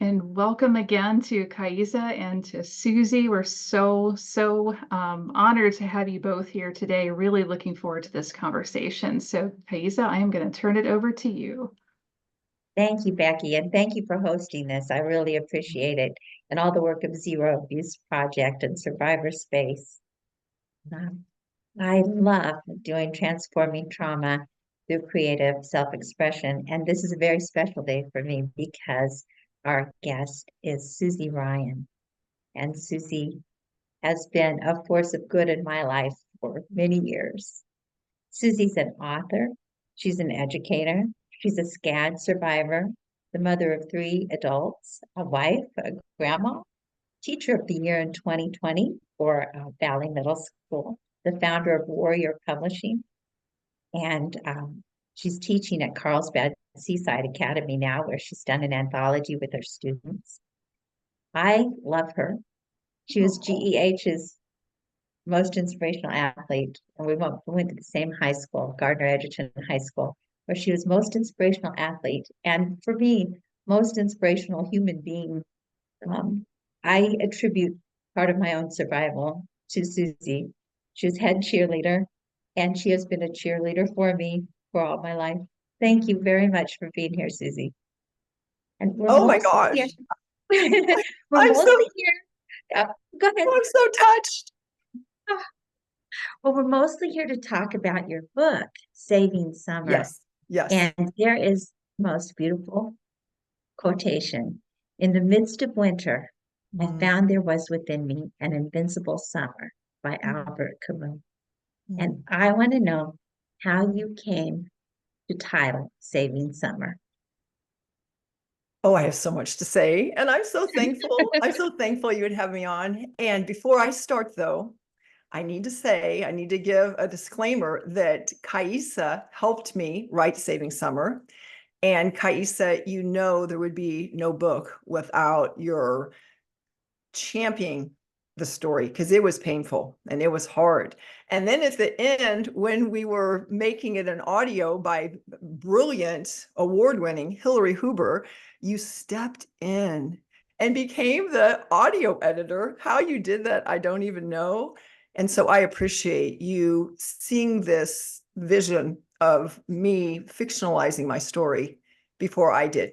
and welcome again to Kaisa and to Susie. We're so honored to have you both here today. Really looking forward to this conversation. So, Kaisa, I am going to turn it over to you. Thank you, Becky, and thank you for hosting this. I really appreciate it and all the work of Zero Abuse Project and Survivor Space. Um, I love doing transforming trauma through creative self-expression, and this is a very special day for me because our guest is Susie Ryan, and Susie has been a force of good in my life for many years. Susie's an author, she's an educator, she's a SCAD survivor, the mother of three adults, a wife, a grandma, teacher of the year in 2020 for Valley Middle School, the founder of Warrior Publishing, and she's teaching at Carlsbad Seaside Academy now, where she's done an anthology with her students. I love her. She was GEH's most inspirational athlete, and we went to the same high school, Gardner Edgerton High School, where she was most inspirational athlete, and for me, most inspirational human being. Um, I attribute part of my own survival to Susie. She was head cheerleader, and she has been a cheerleader for me for all my life. Thank you very much for being here, Susie. And we're Oh my mostly here. gosh. We're I'm so mostly here. Go ahead. I'm so touched. Well, we're mostly here to talk about your book, Saving Summer. Yes. Yes. And there is the most beautiful quotation. In the midst of winter, I found there was within me an invincible summer by Albert Camus. And I want to know how you came to title Saving Summer. Oh, I have so much to say, and I'm so thankful. I'm so thankful you would have me on. And before I start, though, I need to give a disclaimer that Kaisa helped me write Saving Summer. And Kaisa, you know, there would be no book without your championing the story, because it was painful and it was hard. And then at the end, when we were making it an audio by brilliant award-winning Hillary Huber, you stepped in and became the audio editor. How you did that, I don't even know. And so I appreciate you seeing this vision of me fictionalizing my story before I did.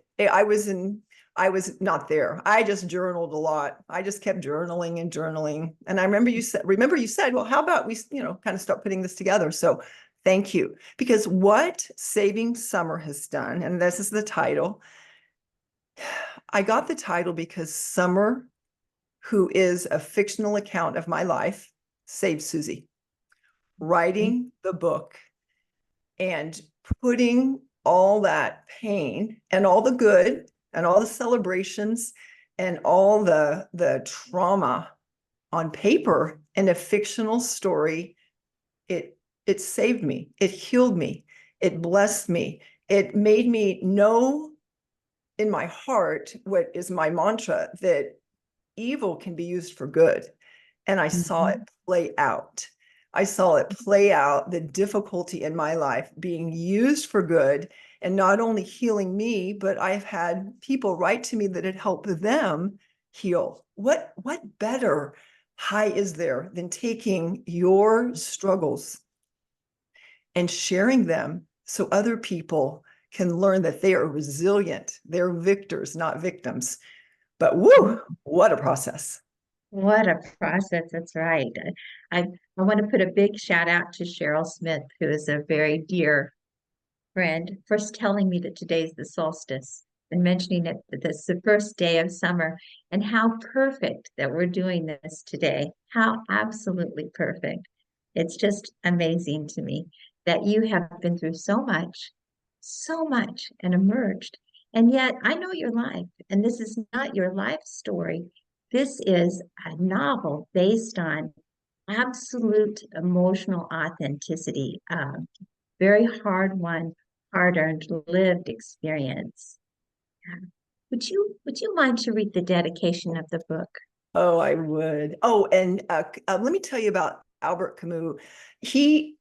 I was not there. I just journaled a lot. I just kept journaling and journaling. And I remember you said, well, how about we, kind of start putting this together? So thank you. Because what Saving Summer has done, and this is the title, I got the title because Summer, who is a fictional account of my life, saved Susie. Writing the book and putting all that pain and all the good and all the celebrations and all the trauma on paper in a fictional story, it saved me. It healed me. It blessed me. It made me know in my heart what is my mantra, that evil can be used for good. And I saw it play out. I saw it play out, the difficulty in my life being used for good, and not only healing me, but I've had people write to me that it helped them heal. What better high is there than taking your struggles and sharing them so other people can learn that they are resilient, they're victors, not victims. But woo, what a process. What a process. That's right. I want to put a big shout out to Cheryl Smith, who is a very dear friend, first telling me that today's the solstice and mentioning it that this is the first day of summer, and how perfect that we're doing this today. How absolutely perfect. It's just amazing to me that you have been through so much and emerged. And yet I know your life, and this is not your life story. This is a novel based on absolute emotional authenticity, very hard won, hard earned, lived experience. Would you mind to read the dedication of the book? Oh, I would. Oh, and let me tell you about Albert Camus. He,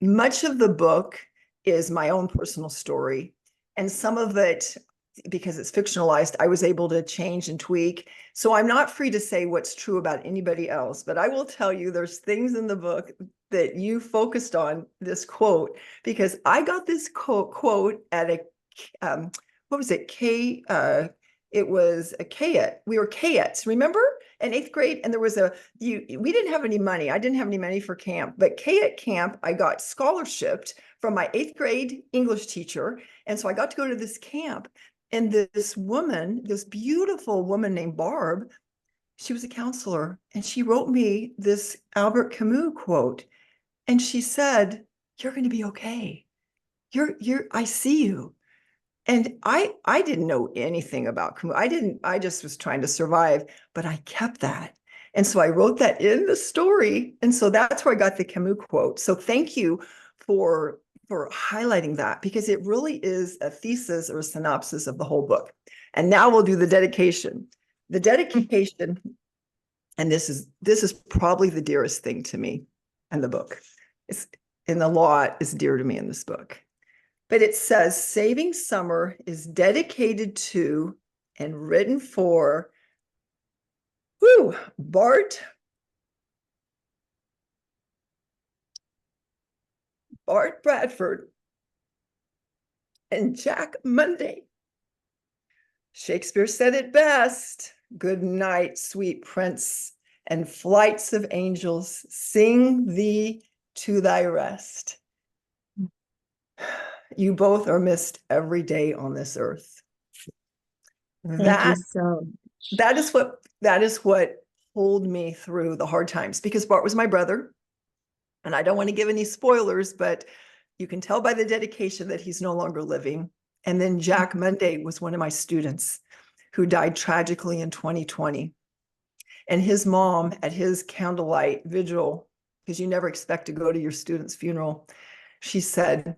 much of the book is my own personal story, and some of it because it's fictionalized, I was able to change and tweak. So I'm not free to say what's true about anybody else, but I will tell you there's things in the book that you focused on this quote, because I got this quote at a, what was it? It was a KET. We were KETs, remember? In 8th grade. And there was we didn't have any money. I didn't have any money for camp, but KET camp, I got scholarshiped from my 8th grade English teacher. And so I got to go to this camp. And this woman, this beautiful woman named Barb, she was a counselor, and she wrote me this Albert Camus quote. And she said, "You're going to be okay. I see you." And I didn't know anything about Camus. I just was trying to survive, but I kept that. And so I wrote that in the story. And so that's where I got the Camus quote. So thank you for highlighting that, because it really is a thesis or a synopsis of the whole book. And now we'll do the dedication. The dedication, and this is probably the dearest thing to me in the book. It's in the law is dear to me in this book. But it says, Saving Summer is dedicated to and written for Bart Bradford and Jack Monday. Shakespeare said it best. Good night, sweet prince, and flights of angels sing thee to thy rest. You both are missed every day on this earth. Thank you so much. That is what pulled me through the hard times, because Bart was my brother. And I don't want to give any spoilers, but you can tell by the dedication that he's no longer living. And then Jack Monday was one of my students who died tragically in 2020. And his mom, at his candlelight vigil, because you never expect to go to your student's funeral, she said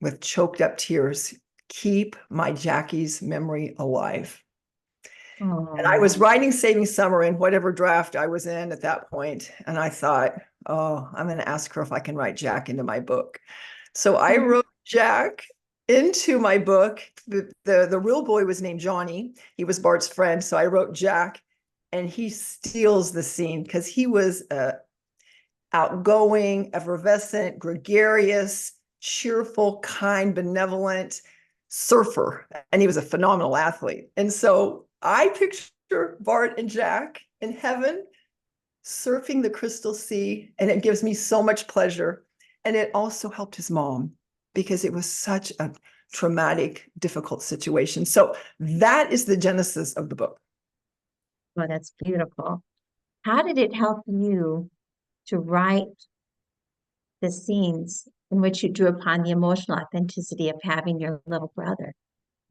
with choked up tears, "Keep my Jackie's memory alive." And I was writing Saving Summer in whatever draft I was in at that point. And I thought, oh, I'm going to ask her if I can write Jack into my book. So I wrote Jack into my book. The real boy was named Johnny. He was Bart's friend. So I wrote Jack, and he steals the scene because he was outgoing, effervescent, gregarious, cheerful, kind, benevolent surfer. And he was a phenomenal athlete. And so I picture Bart and Jack in heaven surfing the crystal sea, and it gives me so much pleasure. And it also helped his mom, because it was such a traumatic, difficult situation. So that is the genesis of the book. Well, that's beautiful. How did it help you to write the scenes in which you drew upon the emotional authenticity of having your little brother?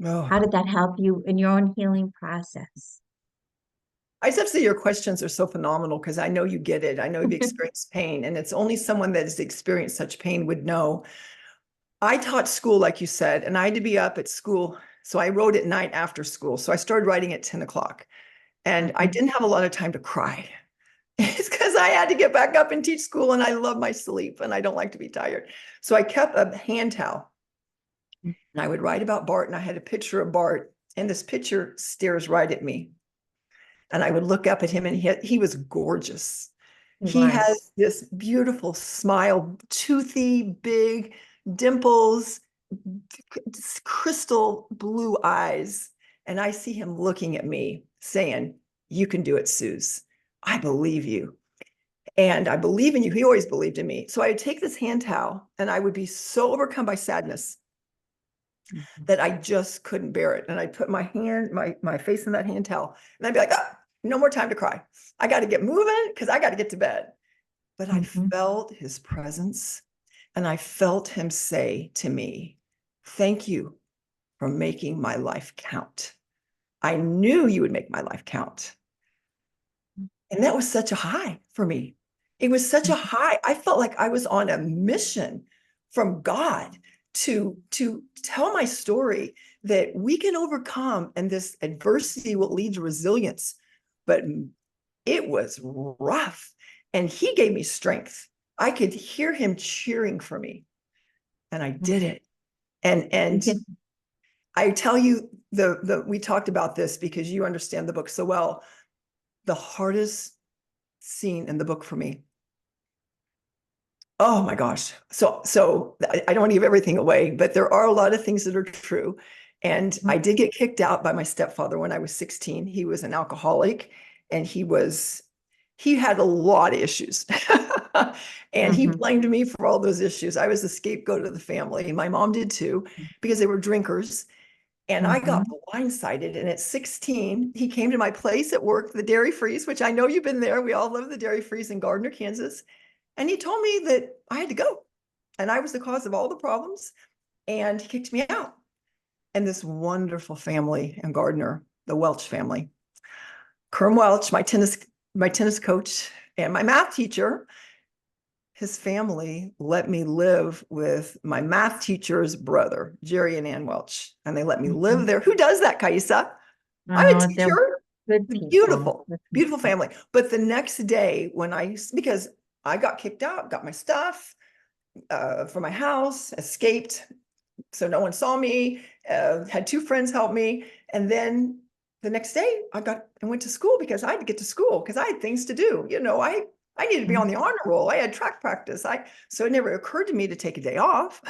How did that help you in your own healing process? I just have to say your questions are so phenomenal, because I know you get it. I know you've experienced pain, and it's only someone that has experienced such pain would know. I taught school, like you said, and I had to be up at school. So I wrote at night after school. So I started writing at 10 o'clock, and I didn't have a lot of time to cry. It's because I had to get back up and teach school, and I love my sleep, and I don't like to be tired. So I kept a hand towel, and I would write about Bart, and I had a picture of Bart, and this picture stares right at me. And I would look up at him, and he was gorgeous. He has this beautiful smile, toothy, big dimples, crystal blue eyes. And I see him looking at me saying, "You can do it, Suze. I believe you. And I believe in you." He always believed in me. So I would take this hand towel, and I would be so overcome by sadness that I just couldn't bear it. And I'd put my face in that hand towel, and I'd be like, no more time to cry. I got to get moving, because I got to get to bed. But I felt his presence, and I felt him say to me, "Thank you for making my life count. I knew you would make my life count." And that was such a high for me. It was such a high. I felt like I was on a mission from God to tell my story, that we can overcome, and this adversity will lead to resilience. But it was rough, and he gave me strength. I could hear him cheering for me, and I did it. And I tell you, we talked about this because you understand the book so well. The hardest scene in the book for me. Oh my gosh. So I don't want to give everything away, but there are a lot of things that are true. And I did get kicked out by my stepfather when I was 16. He was an alcoholic and he had a lot of issues. And he Mhm. blamed me for all those issues. I was the scapegoat of the family. My mom did too, because they were drinkers. And I got Mhm. blindsided. And at 16, he came to my place at work, the Dairy Freeze, which I know you've been there. We all love the Dairy Freeze in Gardner, Kansas. And he told me that I had to go. And I was the cause of all the problems. And he kicked me out. And this wonderful family in Gardner, the Welch family, Kerm Welch, my tennis coach, and my math teacher, his family let me live with my math teacher's brother, Jerry and Ann Welch. And they let me live Mhm. there. Who does that, Kaisa? I'm a Oh, they're teacher. good people. Beautiful, Good beautiful people. family. But the next day, because I got kicked out, got my stuff from my house, escaped, so no one saw me, had two friends help me. And then the next day I went to school because I had to get to school because I had things to do. I needed to be on the honor roll. I had track practice. So it never occurred to me to take a day off.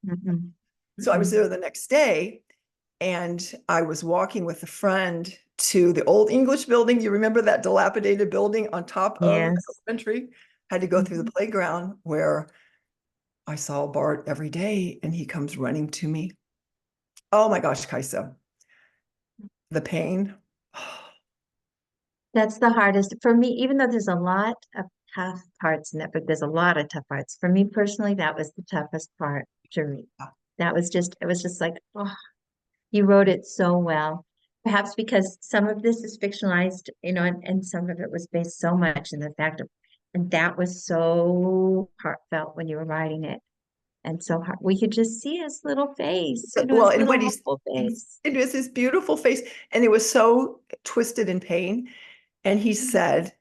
Mhm. So I was there Mhm. the next day and I was walking with a friend to the old English building. You remember that dilapidated building on top of Yes. elementary? Had to go through the Mhm. playground where I saw Bart every day and he comes running to me. Oh my gosh, Kaisa, the pain. That's the hardest for me, even though there's a lot of tough parts in it, but there's a lot of tough parts. For me personally, that was the toughest part to read. It was just like, oh, you wrote it so well. Perhaps because some of this is fictionalized, and some of it was based so much in the fact of, and that was so heartfelt when you were writing it. And so hard. We could just see his little face, Well, his and little what he's, hopeful face. it was his beautiful face, and it was so twisted in pain. And he said,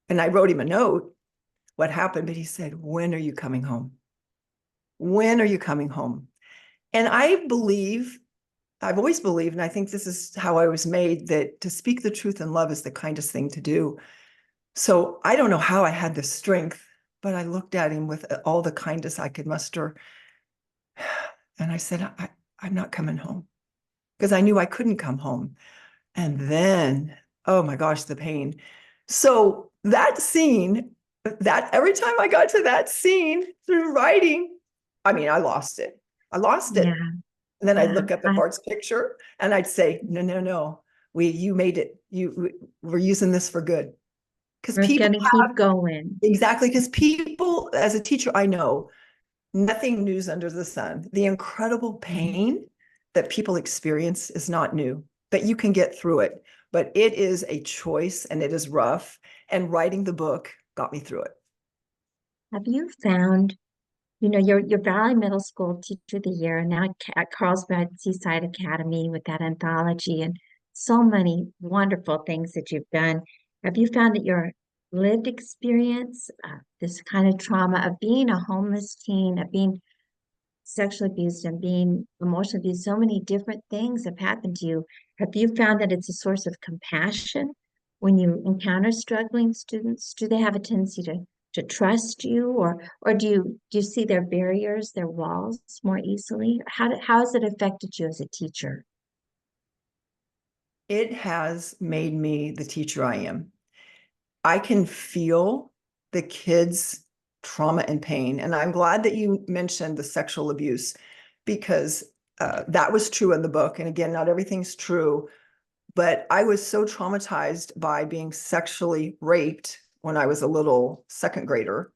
and I wrote him a note, what happened, but he said, when are you coming home? When are you coming home? And I've always believed, and I think this is how I was made, that to speak the truth in love is the kindest thing to do. So I don't know how I had the strength, but I looked at him with all the kindness I could muster. And I said, I'm not coming home because I knew I couldn't come home. And then, oh my gosh, the pain. So that scene, that every time I got to that scene through writing, I mean, I lost it. I lost Yeah, it. And then I'd yeah. look up at Bart's picture and I'd say, no, no, no. You made it. We're using this for good. Because We're people gonna keep going. exactly, because people, as a teacher, I know nothing news under the sun. The incredible Mhm. pain that people experience is not new, but you can get through it. But it is a choice and it is rough. And writing the book got me through it. Have you found, your Valley Middle School Teacher of the Year, and now at Carlsbad Seaside Academy with that anthology and so many wonderful things that you've done. Have you found that your lived experience, this kind of trauma of being a homeless teen, of being sexually abused and being emotionally abused, so many different things have happened to you. Have you found that it's a source of compassion when you encounter struggling students? Do they have a tendency to trust you, or do you see their barriers, their walls more easily? How has it affected you as a teacher? It has made me the teacher I am. I can feel the kids' trauma and pain. And I'm glad that you mentioned the sexual abuse because that was true in the book. And again, not everything's true, but I was so traumatized by being sexually raped when I was a little second grader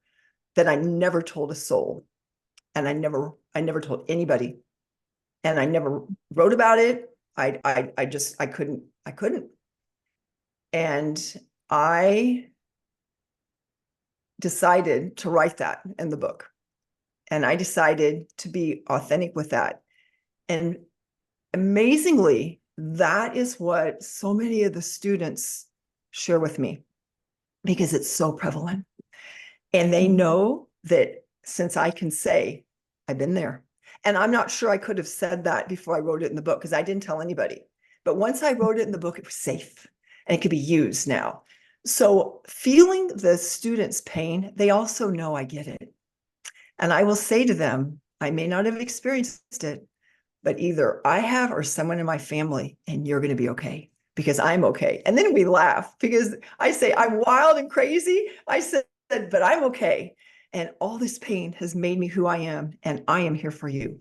that I never told a soul. And I never told anybody. And I never wrote about it. I couldn't. And I decided to write that in the book. And I decided to be authentic with that. And amazingly, that is what so many of the students share with me because it's so prevalent. And they know that since I can say, I've been there. And I'm not sure I could have said that before I wrote it in the book because I didn't tell anybody. But once I wrote it in the book, it was safe and it could be used now. So feeling the students' pain, they also know I get it. And I will say to them, I may not have experienced it, but either I have or someone in my family, and you're going to be okay because I'm okay. And then we laugh because I say, I'm wild and crazy. I said, but I'm okay. And all this pain has made me who I am, and I am here for you.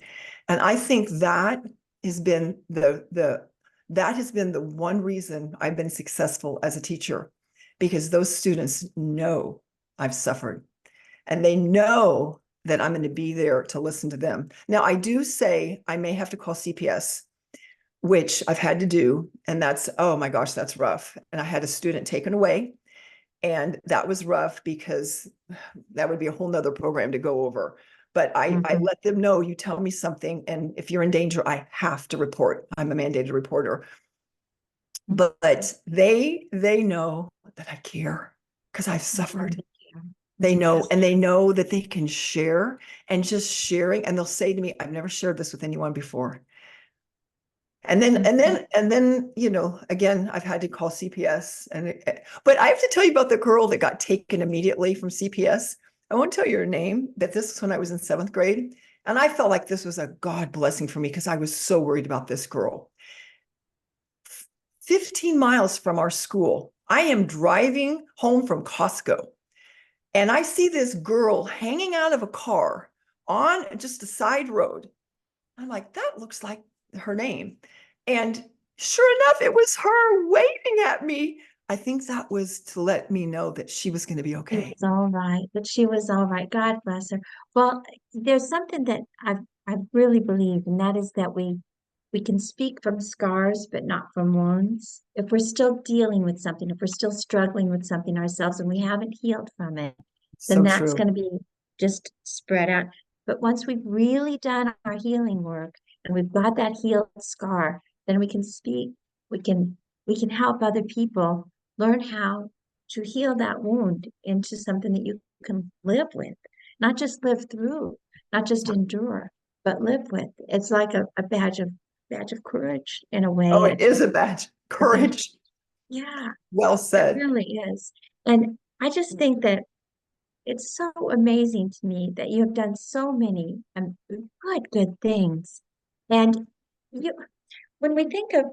And I think that has been that has been the one reason I've been successful as a teacher, because those students know I've suffered and they know that I'm going to be there to listen to them. Now, I do say I may have to call CPS, which I've had to do. And that's, oh my gosh, that's rough. And I had a student taken away. And that was rough because that would be a whole nother program to go over. But I let them know, you tell me something. And if you're in danger, I have to report. I'm a mandated reporter. But they know that I care because I've suffered. They know, and they know that they can share, and just sharing. And they'll say to me, I've never shared this with anyone before. And then, you know, again, I've had to call CPS but I have to tell you about the girl that got taken immediately from CPS. I won't tell you her name, but this was when I was in 7th grade. And I felt like this was a God blessing for me because I was so worried about this girl. 15 miles from our school, I am driving home from Costco. And I see this girl hanging out of a car on just a side road. I'm like, that looks like her name. And sure enough, it was her waving at me. I think that was to let me know that she was going to be She okay. was all right, that she was all right. God bless her. Well, there's something that I really believe, and that is that we can speak from scars, but not from wounds. If we're still dealing with something, if we're still struggling with something ourselves and we haven't healed from it, then So that's true. going to be just spread out. But once we've really done our healing work and we've got that healed scar, then we can speak. We can we can help other people learn how to heal that wound into something that you can live with, not just live through, not just endure, but live with. It's like a badge of courage in a Oh, way. it is a badge. A badge. Courage. Yeah, Well it said. really is. And I just think that it's so amazing to me that you have done so many good things. And you, when we think of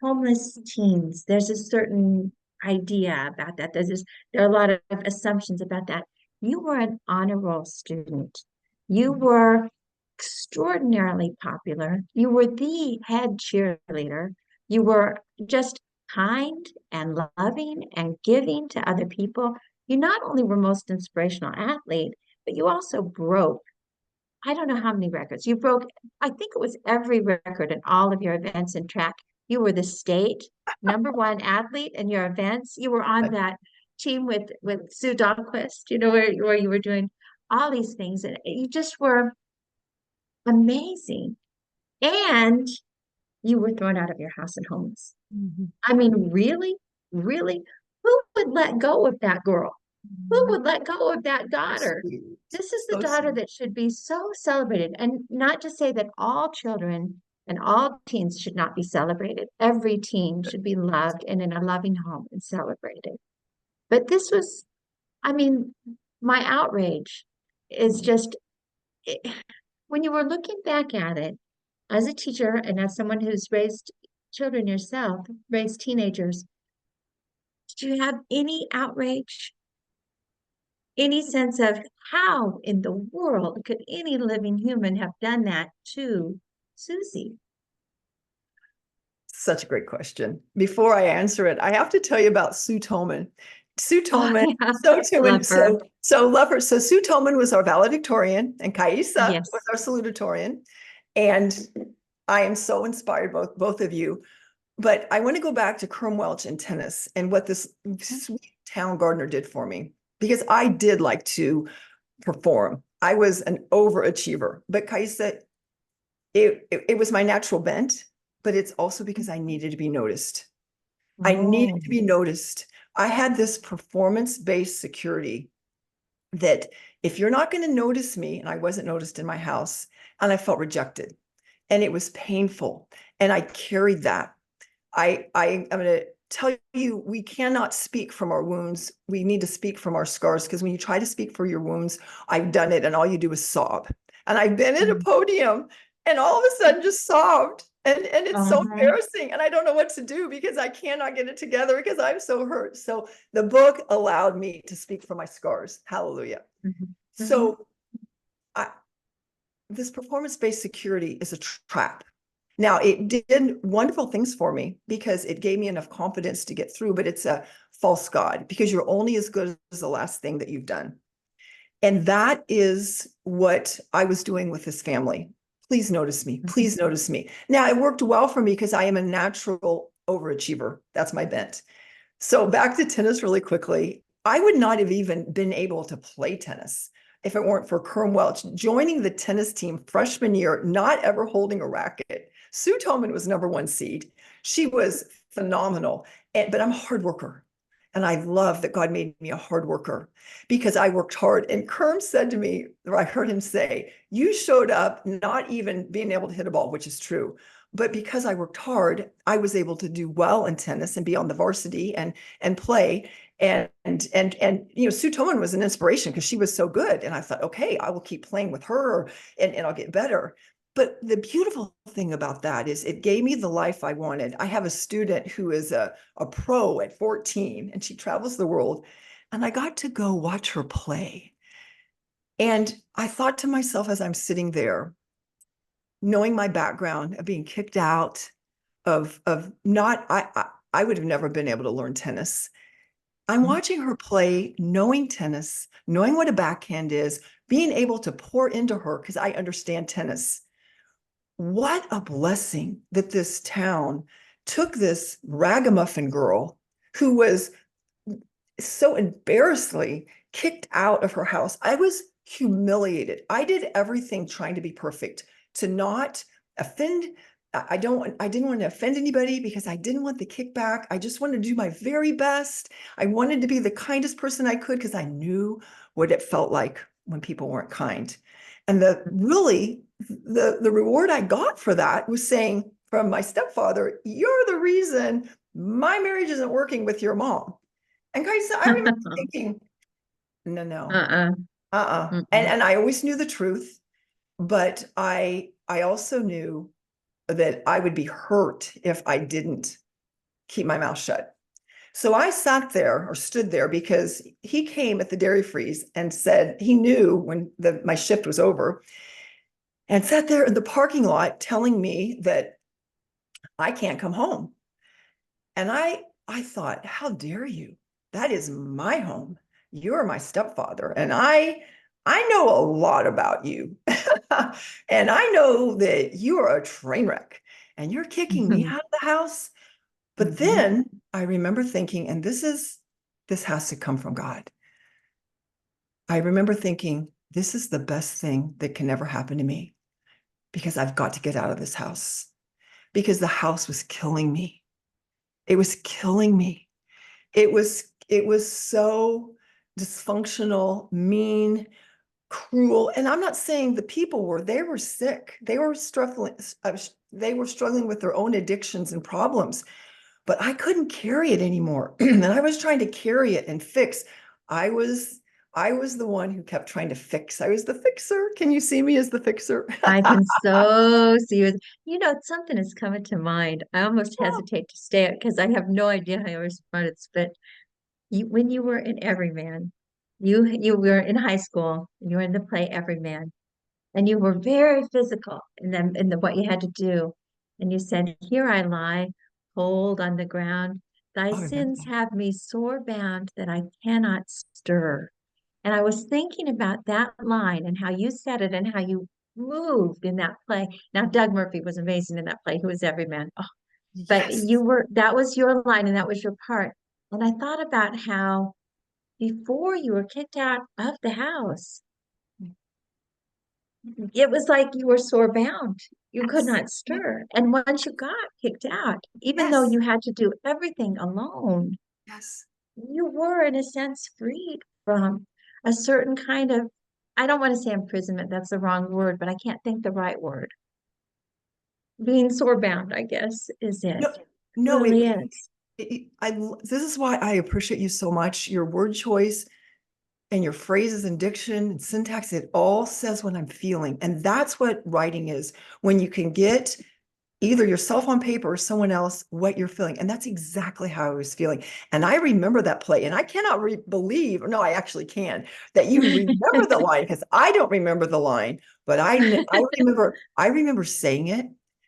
homeless teens, there's a certain idea about that. There are a lot of assumptions about that. You were an honor roll student. You were extraordinarily popular. You were the head cheerleader. You were just kind and loving and giving to other people. You not only were most inspirational athlete, but you also broke, I don't know how many records. You broke, I think it was every record in all of your events in track. You were the state #1 athlete in your events. You were on that team with Sue Dahlquist, you know, where you were doing all these things. And you just were amazing. And you were thrown out of your house and homeless. I mean, really? Really? Who would let go of that girl? Who would let go of that daughter? Sweet. This is the So daughter sweet. that should be so celebrated. And not to say that all children and all teens should not be celebrated. Every teen should be loved and in a loving home and celebrated. But this was, I mean, my outrage is just it, when you were looking back at it as a teacher and as someone who's raised children yourself, raised teenagers, did you have any outrage, any sense of how in the world could any living human have done that to Susie? Such a great question. Before I answer it, I have to tell you about Sue Tolman. Sue Oh, Tolman, yeah, so Tolman, love her. so love her. So Sue Tolman was our valedictorian, and Kaisa was Yes. our salutatorian. And I am so inspired, both of you. But I want to go back to Crum Welch and tennis and what this sweet town gardener did for me, because I did like to perform. I was an overachiever, but Kaisa, it was my natural bent, but it's also because I needed to be noticed. I needed Oh, to be noticed. I had this performance-based security that if you're not going to notice me, and I wasn't noticed in my house, and I felt rejected, and it was painful, and I carried that. I'm going to tell you, we cannot speak from our wounds. We need to speak from our scars, because when you try to speak for your wounds, I've done it, and all you do is sob. And I've been at a podium and all of a sudden just sobbed. And it's so embarrassing. And I don't know what to do, because I cannot get it together, because I'm so hurt. So the book allowed me to speak from my scars. Hallelujah. So this performance-based security is a trap. Now, it did wonderful things for me, because it gave me enough confidence to get through, but it's a false god, because you're only as good as the last thing that you've done. And that is what I was doing with this family. Please notice me. Please notice me. Now, it worked well for me, because I am a natural overachiever. That's my bent. So back to tennis really quickly. I would not have even been able to play tennis if it weren't for Kerm Welch joining the tennis team freshman year, not ever holding a racket. Sue Tolman was #1 seed. She was phenomenal, but I'm a hard worker. And I love that God made me a hard worker, because I worked hard. And Kerm said to me, or I heard him say, you showed up not even being able to hit a ball, which is true. But because I worked hard, I was able to do well in tennis and be on the varsity and play. And Sue Tolman was an inspiration, because she was so good. And I thought, okay, I will keep playing with her, and I'll get better. But the beautiful thing about that is it gave me the life I wanted. I have a student who is a pro at 14, and she travels the world. And I got to go watch her play. And I thought to myself, as I'm sitting there, knowing my background of being kicked out, of not, I would have never been able to learn tennis. I'm watching her play, knowing tennis, knowing what a backhand is, being able to pour into her, because I understand tennis. What a blessing that this town took this ragamuffin girl who was so embarrassingly kicked out of her house. I was humiliated. I did everything trying to be perfect, to not offend. I didn't want to offend anybody, because I didn't want the kickback. I just wanted to do my very best. I wanted to be the kindest person I could, because I knew what it felt like when people weren't kind. And the reward I got for that was saying from my stepfather, you're the reason my marriage isn't working with your mom. And guys, I remember thinking, no. And I always knew the truth, but I also knew that I would be hurt if I didn't keep my mouth shut. So I sat there, or stood there, because he came at the dairy freeze and said he knew when my shift was over, and sat there in the parking lot telling me that I can't come home. And I thought, how dare you? That is my home. You're my stepfather, and I know a lot about you. And I know that you are a train wreck, and you're kicking me out of the house. But then I remember thinking, and this has to come from God. I remember thinking, this is the best thing that can ever happen to me, because I've got to get out of this house, because the house was killing me. It was killing me. It was so dysfunctional, mean, cruel. And I'm not saying the people they were sick. They were struggling with their own addictions and problems, but I couldn't carry it anymore. And I was trying to carry it and fix. I was the one who kept trying to fix. I was the fixer. Can you see me as the fixer? I can so see you. You know, something is coming to mind. I almost hesitate to say it, because I have no idea how I responded. But when you were in Everyman, you were in high school, and you were in the play Everyman, and you were very physical in what you had to do. And you said, "Here I lie, cold on the ground. Thy Oh, I remember sins that. have me sore bound that I cannot stir." And I was thinking about that line and how you said it and how you moved in that play. Now, Doug Murphy was amazing in that play, who was Everyman. Oh, but Yes. that was your line and that was your part. And I thought about how before you were kicked out of the house, it was like you were sore bound. You could Yes. not stir. And once you got kicked out, even though Yes. you had to do everything alone, Yes. you were, in a sense, freed from a certain kind of I don't want to say imprisonment, that's the wrong word, but I can't think the right word. Being sore bound, I guess, is it. No, It no, really is. this is why I appreciate you so much. Your word choice and your phrases and diction and syntax, it all says what I'm feeling. And that's what writing is, when you can get either yourself on paper or someone else what you're feeling. And that's exactly how I was feeling. And I remember that play, and I cannot believe, no, I actually can, that you remember the line, because I don't remember the line, but I remember saying it.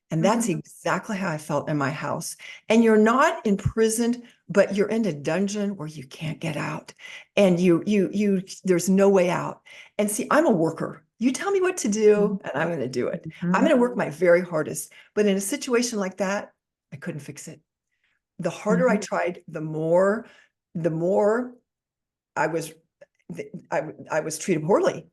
And that's Mhm. exactly how I felt in my house. And you're not imprisoned, but you're in a dungeon where you can't get out. And there's no way out. And see, I'm a worker. You tell me what to do, and I'm going to do it. I'm going to work my very hardest. But in a situation like that, I couldn't fix it. The harder I Mhm. tried, the more I was I was treated poorly.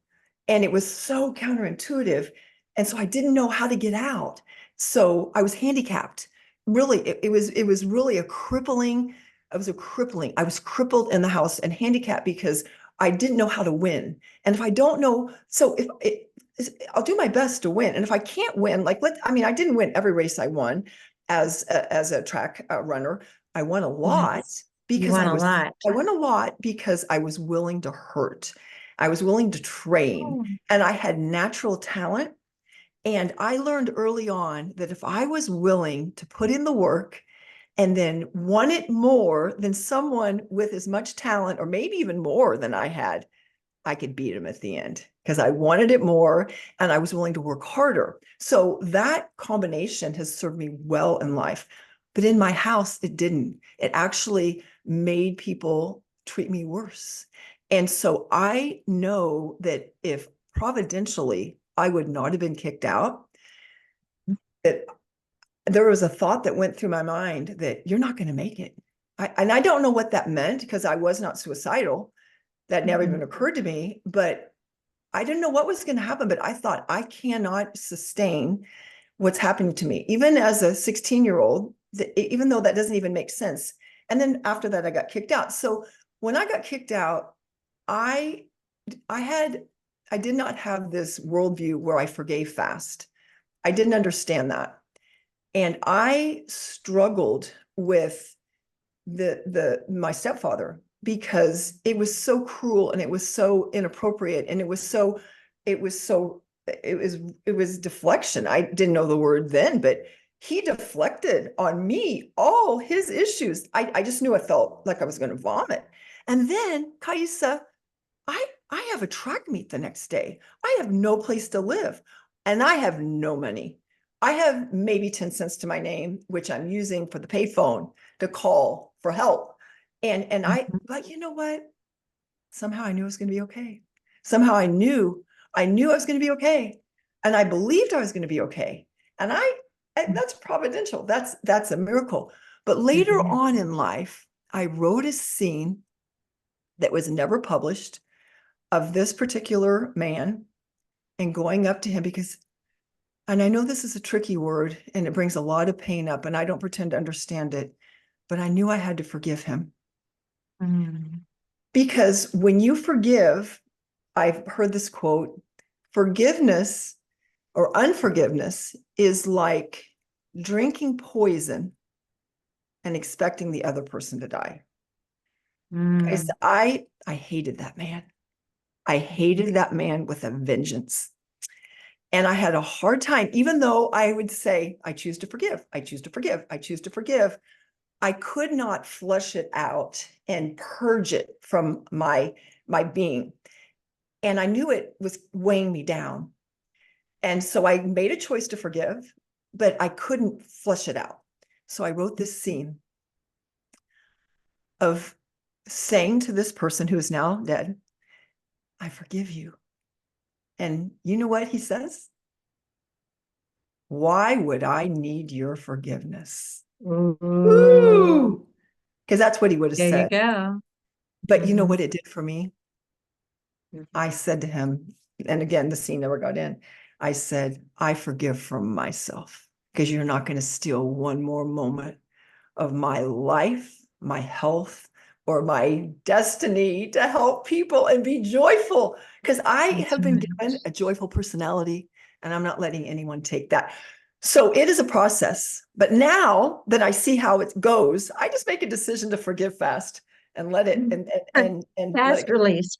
And it was so counterintuitive. And so I didn't know how to get out. So I was handicapped. Really, it was really I was crippled in the house and handicapped because I didn't know how to win. And if I don't know, so if it, I'll do my best to win. And if I can't win, I didn't win every race I won as a track runner. I won a lot Yes, you because want a lot. I won a lot because I was willing to hurt. I was willing to train, Oh. and I had natural talent. And I learned early on that if I was willing to put in the work and then want it more than someone with as much talent, or maybe even more than I had, I could beat him at the end because I wanted it more and I was willing to work harder. So that combination has served me well in life. But in my house, it didn't. It actually made people treat me worse. And so I know that if providentially I would not have been kicked out, that there was a thought that went through my mind that you're not going to make it. And I don't know what that meant because I was not suicidal. That never even Mhm. occurred to me, but I didn't know what was going to happen. But I thought, I cannot sustain what's happening to me, even as a 16-year-old, even though that doesn't even make sense. And then after that, I got kicked out. So when I got kicked out, I I had I did not have this worldview where I forgave fast. I didn't understand that. And I struggled with my stepfather because it was so cruel and it was so inappropriate and it was so it was deflection. I didn't know the word then, but he deflected on me all his issues. I just knew I felt like I was going to vomit. And then, Kaisa, I have a track meet the next day. I have no place to live and I have no money. I have maybe 10 cents to my name, which I'm using for the payphone to call for help. Mhm. But you know what? Somehow I knew it was going to be okay. Somehow I knew I was going to be okay. And I believed I was going to be okay. And that's providential. That's a miracle. But later Mhm. on in life, I wrote a scene that was never published of this particular man and going up to him because, and I know this is a tricky word and it brings a lot of pain up, and I don't pretend to understand it, but I knew I had to forgive him. Mhm. Because when you forgive, I've heard this quote, forgiveness or unforgiveness is like drinking poison and expecting the other person to die. Guys, Mhm. I hated that man. I hated that man with a vengeance. And I had a hard time, even though I would say, I choose to forgive, I choose to forgive, I choose to forgive. I could not flush it out and purge it from my being. And I knew it was weighing me down. And so I made a choice to forgive, but I couldn't flush it out. So I wrote this scene of saying to this person who is now dead, I forgive you. And you know what he says? Why would I need your forgiveness? Ooh, Ooh, because that's what he would have there you said. go. But you know Mhm. what it did for me? I said to him, and again, the scene never got in. I said, I forgive from myself because you're not going to steal one more moment of my life, my health, or my destiny to help people and be joyful, because I That's have been right. given a joyful personality and I'm not letting anyone take that. So it is a process. But now that I see how it goes, I just make a decision to forgive fast and let it and let it Fast go. release,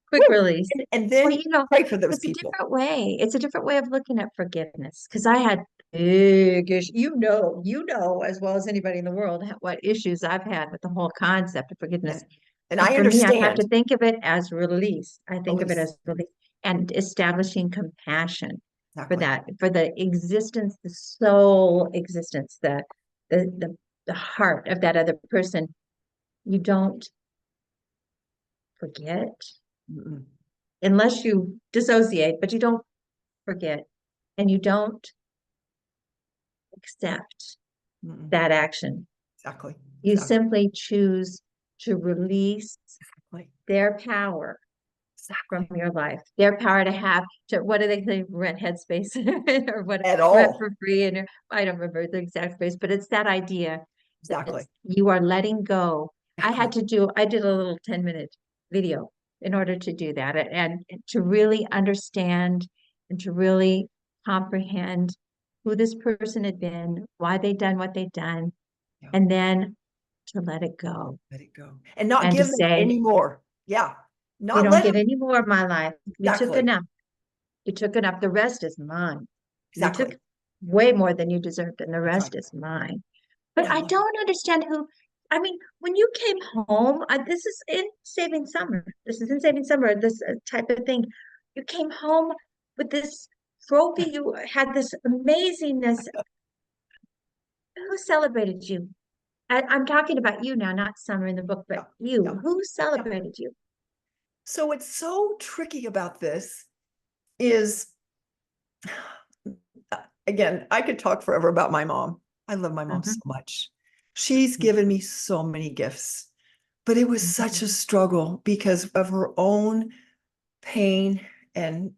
quick Woo! release. And Well, then pray for those it's a people. different way. It's a different way of looking at forgiveness because I had big issues. You know as well as anybody in the world what issues I've had with the whole concept of forgiveness. And And I for me, I have to understand. think of it as release. I think of it Elise, as release and establishing compassion for exactly. that, for the existence, the soul existence, the the, the heart of that other person. You don't forget Mm-mm, unless you dissociate, but you don't forget and you don't accept mm-mm. that action. Exactly. You Exactly. simply choose to release Exactly. their power from Exactly. your life, their power to have to what do they say, rent headspace or what At rent for all. free and I don't remember the exact phrase, but it's that idea that Exactly. you are letting go. Exactly. I did a little 10-minute video in order to do that and to really understand and to really comprehend who this person had been, why they'd done what they'd done, Yeah. and then to let it go Let it go. And not and to give them say, any more. Yeah. you Not don't let get them. any more of my life. You took Exactly. enough. You took enough. The rest is mine. You took Exactly. way more than you deserved, and the That's right. rest is mine. And But I I love it. don't understand who, I mean, when you came home, this is in Saving Summer. This is in Saving Summer, this type of thing. You came home with this trophy. You had this amazingness. Who celebrated you? I'm talking about you now, not Summer in the book, but Yeah. you. Yeah. Who Yeah. celebrated you? So what's so tricky about this is, again, I could talk forever about my mom. I love my mom so Mhm, much. She's given me so many gifts, but it was such a mhm, struggle because of her own pain and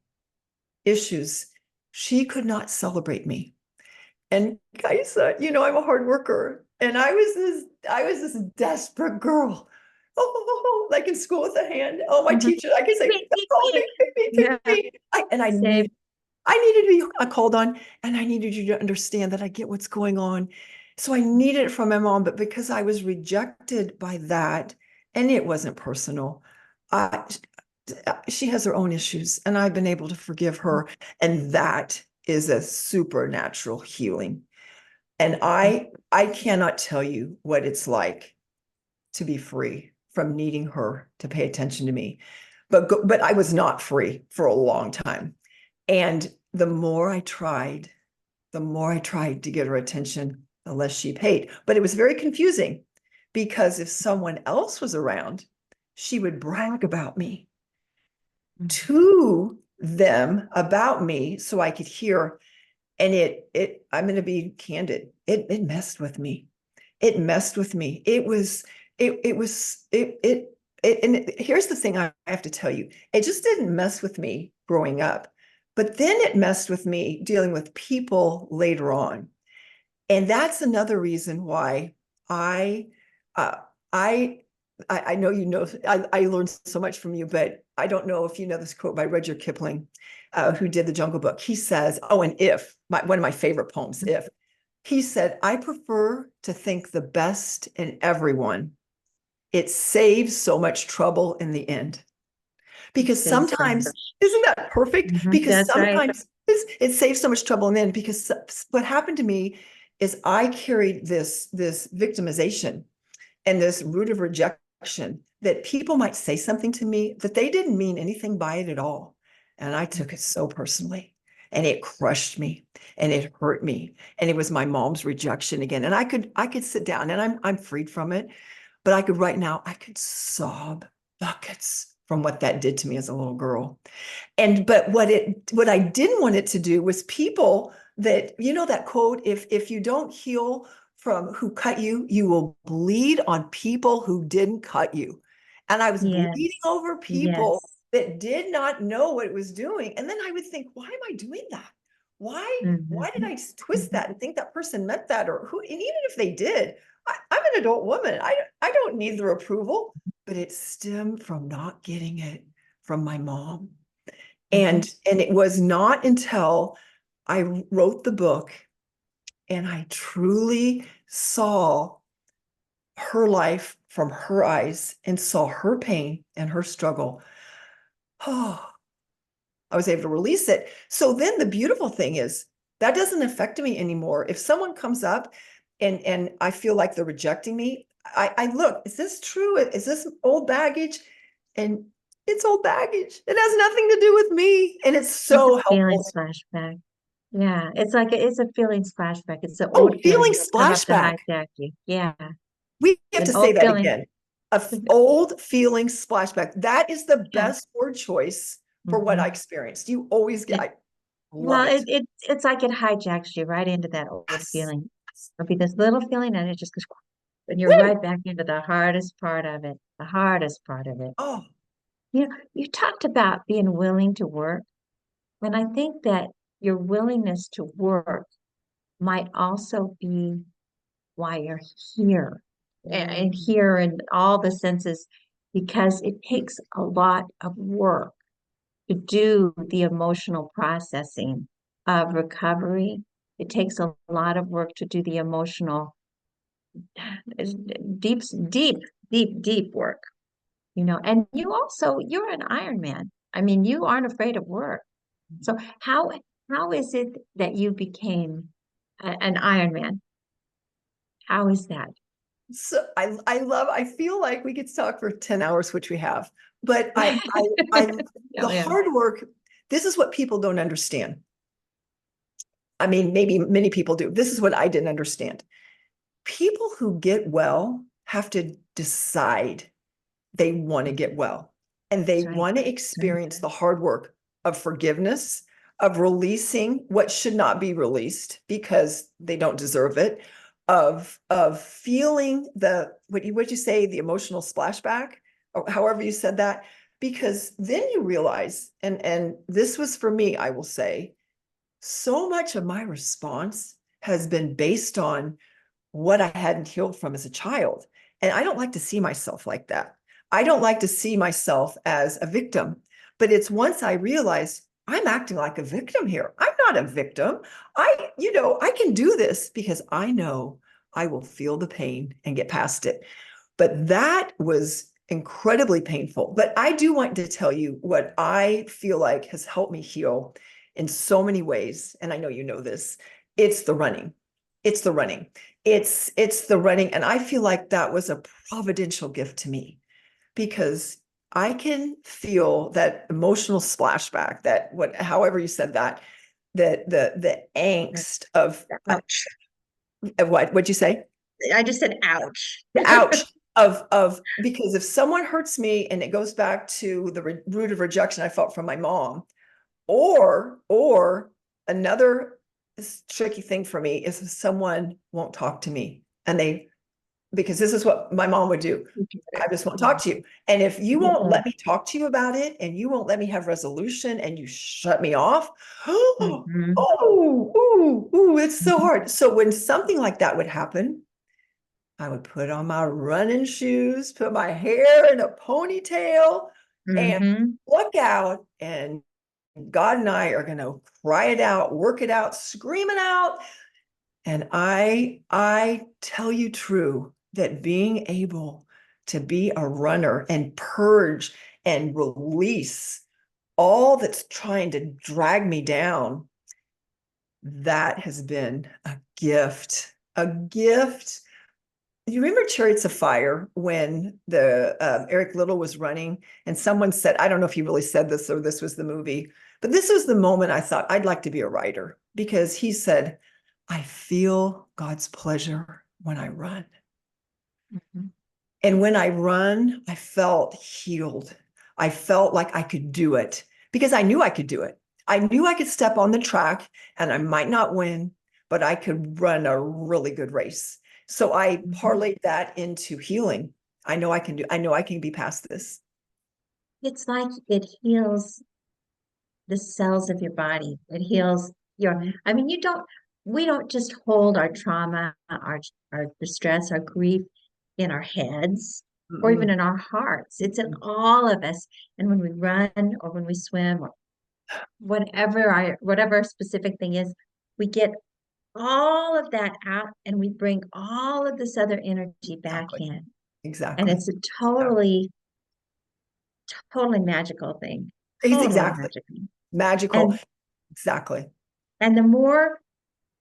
issues. She could not celebrate me. And guys, I'm a hard worker, and I was this desperate girl. Oh, like in school with a hand. Oh, my mhm. teacher, I could Pick say, me, pick oh, me. pick Yeah, me. And same. I needed to be called on, and I needed you to understand that I get what's going on. So I needed it from my mom, but because I was rejected by that, and it wasn't personal, I, she has her own issues, and I've been able to forgive her, and that is a supernatural healing. And I cannot tell you what it's like to be free from needing her to pay attention to me. But I was not free for a long time. And the more I tried to get her attention, the less she paid. But it was very confusing because if someone else was around, she would brag about me Mhm. to them about me so I could hear. And it I'm going to be candid. It messed with me. It messed with me. It was it and here's the thing I have to tell you. It just didn't mess with me growing up. But then it messed with me dealing with people later on. And that's another reason why I uh, I I know I learned so much from you, but I don't know if you know this quote by Rudyard Kipling, who did the Jungle Book. He says, "Oh, and if one of my favorite poems, if he said, I prefer to think the best in everyone. It saves so much trouble in the end." Because Says so sometimes, much. isn't that perfect? Because That's right. sometimes it saves so much trouble in the end. Because what happened to me is I carried this victimization and this root of rejection that people might say something to me that they didn't mean anything by it at all. And I took it so personally, and it crushed me, and it hurt me. And it was my mom's rejection again. And I could sit down, and I'm freed from it, but I could right now, I could sob buckets from what that did to me as a little girl. And but what I didn't want it to do was people that, that quote, if you don't heal from who cut you, you will bleed on people who didn't cut you. And I was bleeding Yes. over people Yes. that did not know what it was doing. And then I would think, why am I doing that? Why did I twist that and think that person meant that? Or who, and even if they did, I'm an adult woman. I don't need their approval, but it stemmed from not getting it from my mom. And it was not until I wrote the book and I truly saw her life from her eyes and saw her pain and her struggle. Oh, I was able to release it. So then the beautiful thing is that doesn't affect me anymore. If someone comes up and I feel like they're rejecting me, I look, is this true? Is this old baggage? And it's old baggage. It has nothing to do with me. And it's so It's a feeling helpful. flashback. Yeah, it's like it's a feelings flashback. It's an Oh, old feeling feeling that'll come up to splashback. hijack you. Yeah, We have an to say old that feeling. again. Old feeling splashback. That is the Yeah. best word choice for what I experienced. You always get, I love Well, it. it's like it hijacks you right into that old Yes. feeling. It'll be this little feeling, and it just goes, and you're Woo! right back into the hardest part of it. The hardest part of it. Oh, You talked about being willing to work, and I think that your willingness to work might also be why you're here, and here in all the senses, because it takes a lot of work to do the emotional processing of recovery. It takes a lot of work to do the emotional, deep, deep, deep work, and you're an Ironman. I mean, you aren't afraid of work. So how is it that you became an Ironman? How is that? so I feel like we could talk for 10 hours, which we have, but I, the Oh, yeah. hard work, this is what people don't understand. I mean, maybe many people do. This is what I didn't understand. People who get well have to decide they want to get well and they That's right. want to experience the hard work of forgiveness, of releasing what should not be released because they don't deserve it, of feeling the what you say, the emotional splashback, or however you said that, because then you realize, and this was for me, I will say, so much of my response has been based on what I hadn't healed from as a child. And I don't like to see myself like that. I don't like to see myself as a victim. But it's once I realized I'm acting like a victim here. I'm not a victim. I can do this because I know I will feel the pain and get past it. But that was incredibly painful. But I do want to tell you what I feel like has helped me heal in so many ways. And I know you know this. It's the running. It's the running. It's the running. And I feel like that was a providential gift to me because I can feel that emotional splashback, that however you said that, the angst Ouch. of what'd you say? I just said ouch. The ouch of because if someone hurts me and it goes back to the root of rejection I felt from my mom, or another tricky thing for me is if someone won't talk to me and because this is what my mom would do. I just won't talk to you. And if you won't let me talk to you about it and you won't let me have resolution and you shut me off, oh, Mhm. it's so hard. So when something like that would happen, I would put on my running shoes, put my hair in a ponytail, and Mhm. look out. And God and I are going to cry it out, work it out, scream it out. And I tell you true that being able to be a runner and purge and release all that's trying to drag me down, that has been a gift, a gift. You remember Chariots of Fire when the Eric Little was running and someone said, I don't know if he really said this or this was the movie, but this was the moment I thought I'd like to be a writer because he said, I feel God's pleasure when I run. Mhm. And when I run, I felt healed. I felt like I could do it because I knew I could do it. I knew I could step on the track and I might not win, but I could run a really good race. So I parlayed that into healing. I know I can be past this. It's like it heals the cells of your body. It heals, I mean, we don't just hold our trauma, our distress, our grief in our heads or even Mm-mm. in our hearts. It's in all of us. And when we run or when we swim or whatever specific thing is, we get all of that out and we bring all of this other energy back Exactly. in. And Exactly. it's a totally magical thing. Totally Exactly. magical. Magical. And Exactly. and the more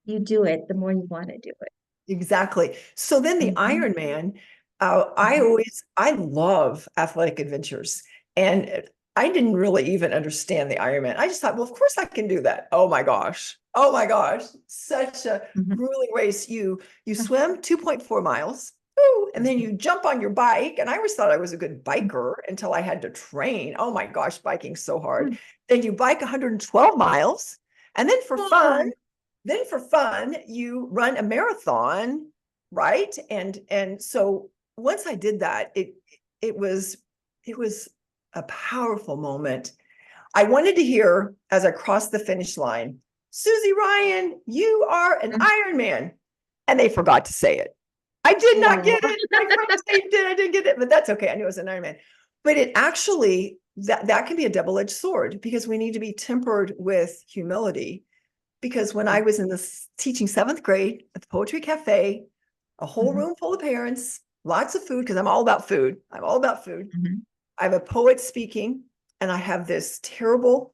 you do it, the more you want to do it. Exactly. So then the Mhm, Ironman, mhm, I love athletic adventures. And I didn't really even understand the Ironman. I just thought, well, of course I can do that. Oh my gosh. Oh my gosh. Such a mhm. grueling race. You swim 2.4 miles. Woo, and then you jump on your bike. And I always thought I was a good biker until I had to train. Oh my gosh, biking's so hard. Then you bike 112 miles. And then for fun, you run a marathon, right? And so once I did that, it was it was a powerful moment. I wanted to hear as I crossed the finish line, Susie Ryan, you are an Iron Man. And they forgot to say it. I did not Oh. get it. My friends saved it. I didn't get it, but that's okay. I knew it was an Iron Man. But it actually that can be a double-edged sword because we need to be tempered with humility because when I was in this teaching seventh grade at the Poetry Cafe, a whole Mhm, room full of parents, lots of food, because I'm all about food. I'm all about food. mhm, I have a poet speaking, and I have this terrible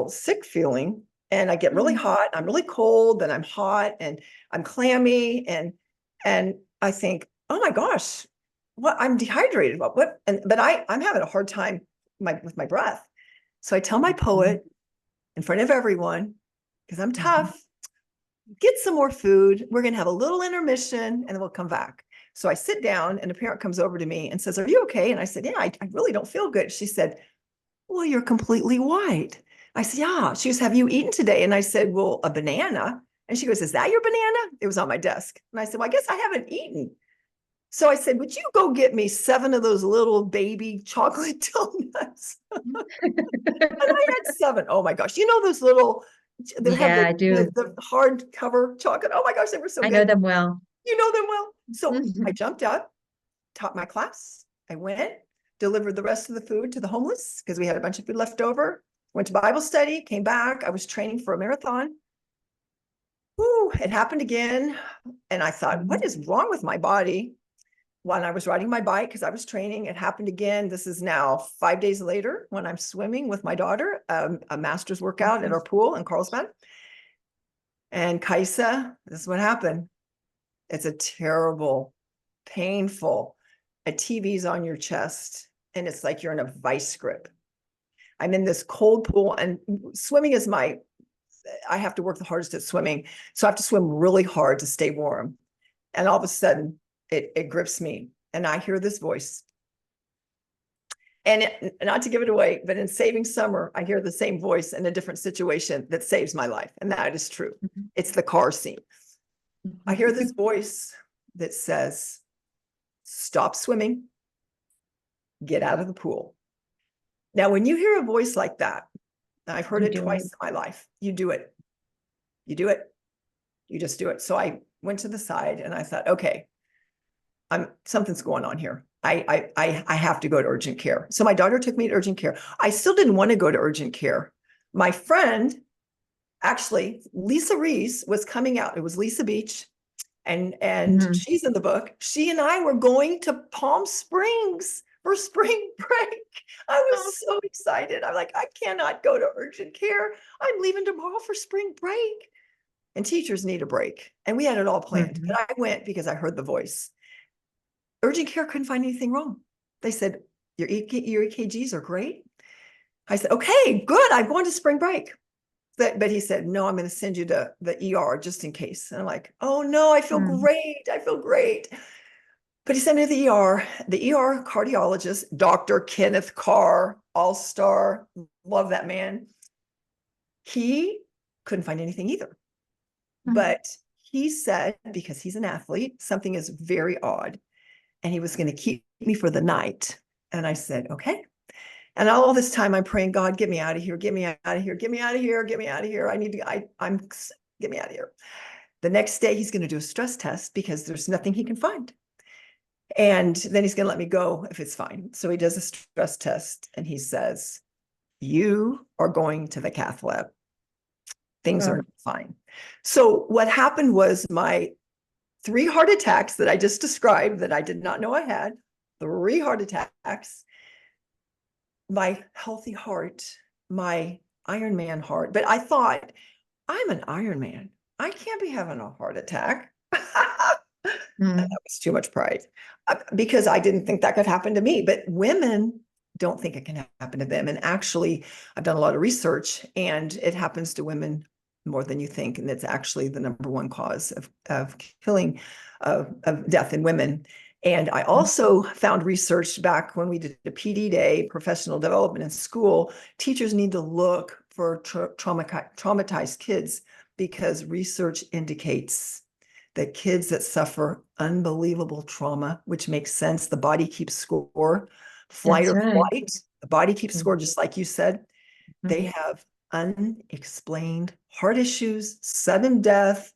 sick feeling. And I get really mhm. hot. I'm really cold, then I'm hot and I'm clammy. And I think, oh my gosh, what I'm dehydrated. What? But I'm having a hard time with my breath. So I tell my poet in front of everyone, because I'm Mhm, tough, get some more food. We're going to have a little intermission and then we'll come back. So I sit down and a parent comes over to me and says, are you okay? And I said, yeah, I really don't feel good. She said, well, you're completely white. I said, yeah. She goes, have you eaten today? And I said, well, a banana. And she goes, is that your banana? It was on my desk. And I said, well, I guess I haven't eaten. So I said, would you go get me 7 of those little baby chocolate donuts? And I had 7. Oh my gosh. You know those little, they have Yeah, I do. the hard cover chocolate. Oh my gosh, they were so I know good. them well. You know them well. So I Mhm, jumped up, taught my class. I went, delivered the rest of the food to the homeless because we had a bunch of food left over. Went to Bible study, came back. I was training for a marathon. Whew, it happened again. And I thought, what mhm, is wrong with my body? When I was riding my bike, because I was training, it happened again. This is now 5 days later when I'm swimming with my daughter, a master's workout at mhm, our pool in Carlsbad. And Kaisa, this is what happened. It's a terrible, painful, a TV's on your chest, and it's like you're in a vice grip. I'm in this cold pool, and swimming is I have to work the hardest at swimming. So I have to swim really hard to stay warm. And all of a sudden, it grips me, and I hear this voice. And not to give it away, but in Saving Summer, I hear the same voice in a different situation that saves my life. And that is true. mhm, It's the car scene. I hear this mhm. voice that says, stop swimming, get out of the pool. Now, when you hear a voice like that, I've heard You it do twice it. in my life, you do it. You do it. You just do it. So I went to the side and I thought, okay, something's going on here. I have to go to urgent care. So my daughter took me to urgent care. I still didn't want to go to urgent care. My friend, actually, Lisa Reese was coming out. It was Lisa Beach, and Mhm. she's in the book. She and I were going to Palm Springs for spring break. I Oh, was so excited. I'm like, I cannot go to urgent care. I'm leaving tomorrow for spring break. And teachers need a break. And we had it all planned. mhm, But I went because I heard the voice. Urgent care couldn't find anything wrong. They said, your EKGs are great. I said, okay, good. I'm going to spring break. But he said, no, I'm going to send you to the ER just in case. And I'm like, oh no, I feel mhm, great. I feel great. But he sent me to the ER cardiologist, Dr. Kenneth Carr, all-star, love that man. He couldn't find anything either. mhm, But he said, because he's an athlete, something is very odd. And he was going to keep me for the night. And I said, okay. And all this time I'm praying, God, get me out of here, get me out of here, get me out of here, get me out of here. Get me out of here. The next day he's going to do a stress test because there's nothing he can find. And then he's going to let me go if it's fine. So he does a stress test and he says, you are going to the cath lab. Things are not fine. So what happened was my 3 heart attacks that I just described that I did not know I had, 3 heart attacks, my healthy heart, my Ironman heart. But I thought, I'm an Ironman. I can't be having a heart attack. And that was too much pride because I didn't think that could happen to me. But women don't think it can happen to them. And actually, I've done a lot of research and it happens to women more than you think. And it's actually the #1 cause of killing, of death in women. And I also found research back when we did a PD day, professional development in school, teachers need to look for traumatized kids because research indicates that kids that suffer unbelievable trauma, which makes sense, the body keeps score, flight or flight, the body keeps score, just like you said, they have unexplained heart issues, sudden death,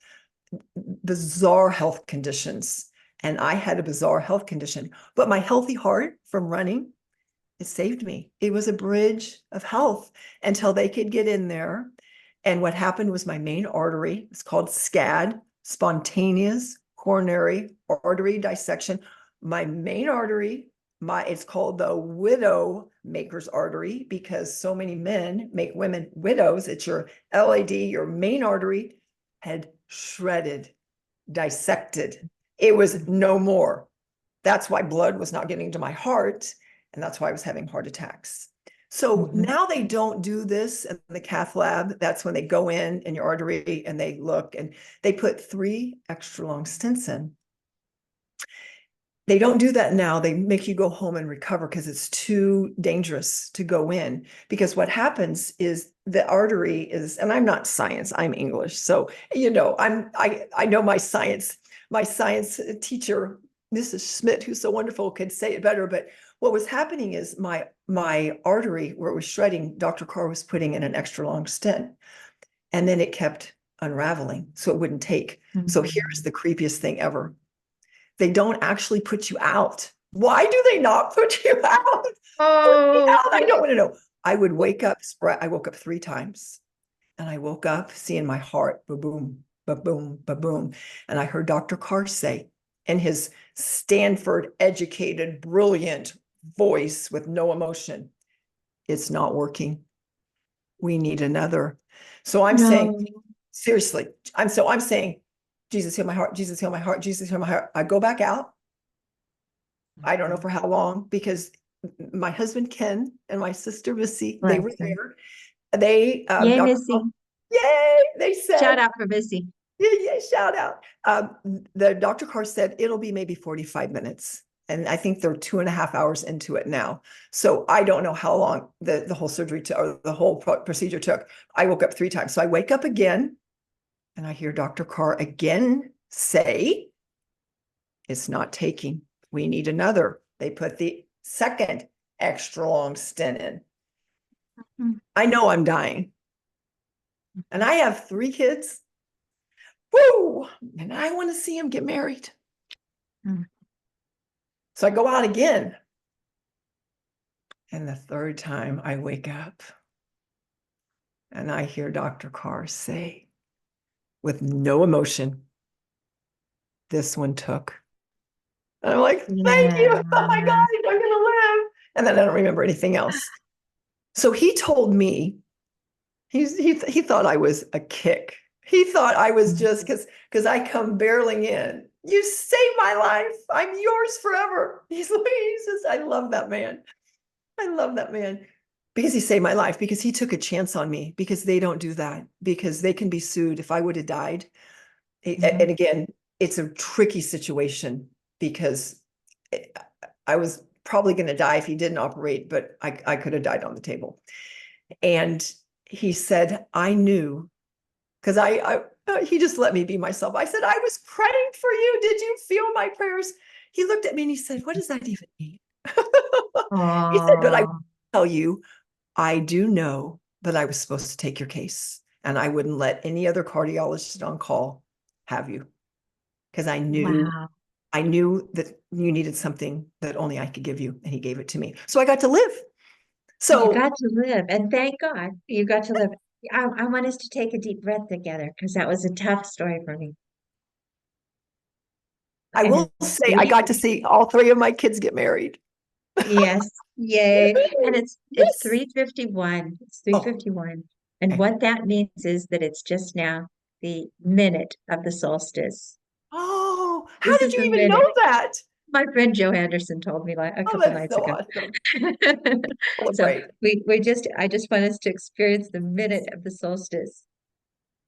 bizarre health conditions. And I had a bizarre health condition, but my healthy heart from running, it saved me. It was a bridge of health until they could get in there. And what happened was my main artery, it's called SCAD, spontaneous coronary artery dissection. My main artery, it's called the widow maker's artery because so many men make women widows. It's your LAD, your main artery, had shredded, dissected. It was no more. That's why blood was not getting to my heart. And that's why I was having heart attacks. So now they don't do this in the cath lab. That's when they go in your artery and they look and they put 3 extra long stents in. They don't do that now. They make you go home and recover because it's too dangerous to go in. Because what happens is the artery is, and I'm not science, I'm English. So, I know my science teacher, Mrs. Schmidt, who's so wonderful, could say it better. But what was happening is my artery where it was shredding, Dr. Carr was putting in an extra long stent. And then it kept unraveling. So it wouldn't take. So here's the creepiest thing ever. They don't actually put you out. Why do they not put you out? I don't want to know. I would wake up, I woke up 3 times and I woke up seeing my heart, ba-boom, ba-boom, ba-boom. And I heard Dr. Carr say in his Stanford educated, brilliant voice with no emotion, it's not working. We need another. So I'm saying, seriously, I'm saying, Jesus, heal my heart, Jesus, heal my heart, Jesus, heal my heart. I go back out. I don't know for how long because my husband, Ken, and my sister, Missy, they were there. They, Yay, Missy. Yay, they said. Shout out for Missy. Yeah, shout out. The Dr. Carr said it'll be maybe 45 minutes. And I think they're 2.5 hours into it now. So I don't know how long the whole surgery or the whole procedure took. I woke up 3 times. So I wake up again and I hear Dr. Carr again say, it's not taking. We need another. They put the second extra long stent in. I know I'm dying. And I have 3 kids. Woo! And I want to see him get married. So I go out again. And the 3rd time I wake up and I hear Dr. Carr say, with no emotion, this one took. And I'm like, thank you. Oh my God, I'm going to live. And then I don't remember anything else. So he told me, he thought I was a kick. He thought I was just because I come barreling in. You saved my life. I'm yours forever. He says, I love that man. I love that man because he saved my life, because he took a chance on me, because they don't do that, because they can be sued if I would have died. And again, it's a tricky situation because I was probably going to die if he didn't operate, but I could have died on the table. And he said, I knew, because he just let me be myself. I said, I was praying for you. Did you feel my prayers? He looked at me and he said, what does that even mean? He said, but tell you, I do know that I was supposed to take your case, and I wouldn't let any other cardiologist on call have you, because Wow. I knew that you needed something that only I could give you, and he gave it to me. So I got to live. You So got to live, and thank God you got to live. I want us to take a deep breath together because that was a tough story for me. I And will it's say I got to see all three of my kids get married. yes, yay. And it's Yes. 3:51. It's Oh, 3:51. And okay. what that means is that it's just now the minute of the solstice. Oh, how This did is you the even know minute. that? My friend Joe Anderson told me like a Oh, couple that's nights so ago. awesome. So Celebrate. I just want us to experience the minute of the solstice,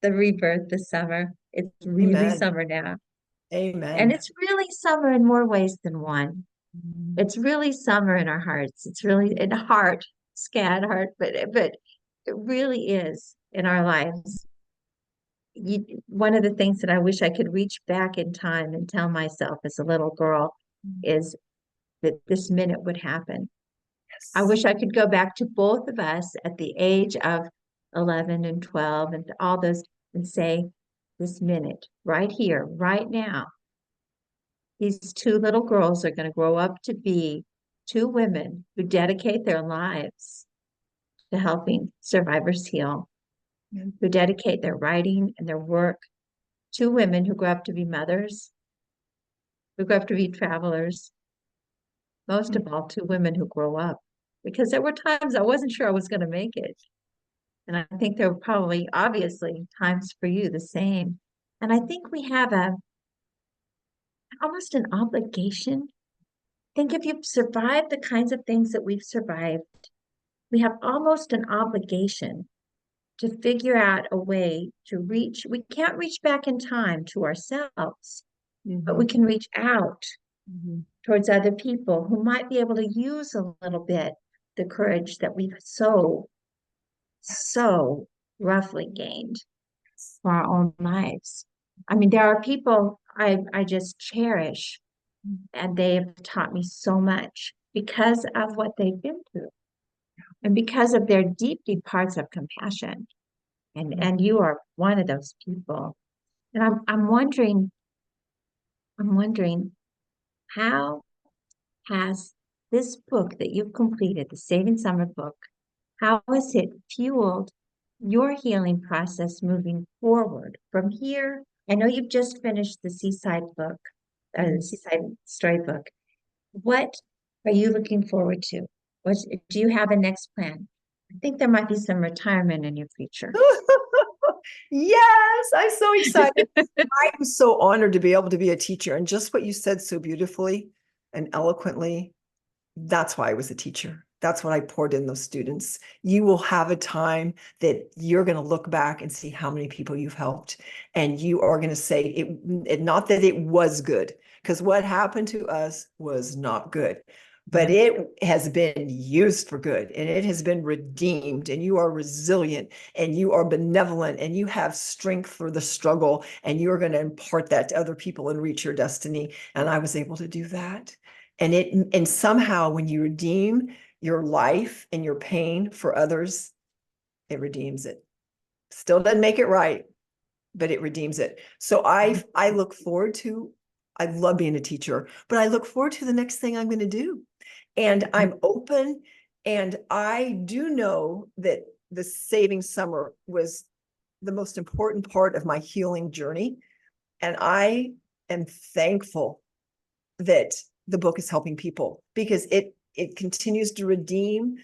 the rebirth, the summer. It's really Amen. summer now. And Amen. it's really summer in more ways than one. Mhm. It's really summer in our hearts. It's really in heart, scad heart, but it really is in our lives. One of the things that I wish I could reach back in time and tell myself as a little girl is that this minute would happen. I Yes. wish I could go back to both of us at the age of 11 and 12 and all those and say, this minute, right here, right now, these two little girls are going to grow up to be two women who dedicate their lives to helping survivors heal, Amen. who dedicate their writing and their work. Two women who grow up to be mothers, who grow up to be travelers, most of all, two women who grow up. Because there were times I wasn't sure I was going to make it. And I think there were probably, obviously, times for you the same. And I think we have almost an obligation. Think if you've survived the kinds of things that we've survived, we have almost an obligation to figure out a way to reach. We can't reach back in time to ourselves, but we Mhm. can reach out Mhm. towards other people who might be able to use a little bit the courage that we've Yes. so roughly gained for our own lives. I mean, there are people I just cherish, and they have taught me so much because of what they've been through and because of their deep, deep hearts of compassion. And you are one of those people. And I'm wondering how has this book that you've completed, the Saving Summer book, how has it fueled your healing process moving forward from here? I know you've just finished the Seaside book, the Seaside Story book. What are you looking forward to? What do you have a next plan? I think there might be some retirement in your future. Yes, I'm so excited. I am so honored to be able to be a teacher. And just what you said so beautifully and eloquently, that's why I was a teacher. That's what I poured in those students. You will have a time that you're going to look back and see how many people you've helped. And you are going to say not that it was good, because what happened to us was not good, but Yeah. it has been used for good and it has been redeemed. And you are resilient and you are benevolent and you have strength for the struggle. And you are going to impart that to other people and reach your destiny. And I was able to do that. And somehow when you redeem your life and your pain for others, it redeems it. Still doesn't make it right, but it redeems it. So I look forward to, I love being a teacher, but I look forward to the next thing I'm going to do. And I'm open, and I do know that the Saving Summer was the most important part of my healing journey. And I am thankful that the book is helping people because it continues to redeem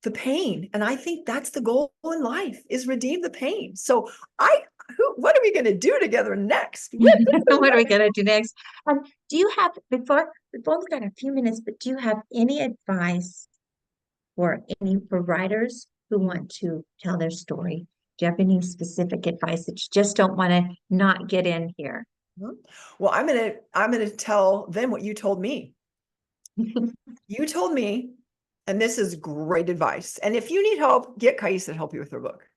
the pain. And I think that's the goal in life, is redeem the pain. So what are we going to do together next? What are we gonna do next? Do you have before we've only got a few minutes, but do you have any advice for writers who want to tell their story? Do you have any specific advice that you just don't want to not get in here? Well, I'm gonna tell them what you told me. You told me, and this is great advice. And if you need help, get Kaisa to help you with her book.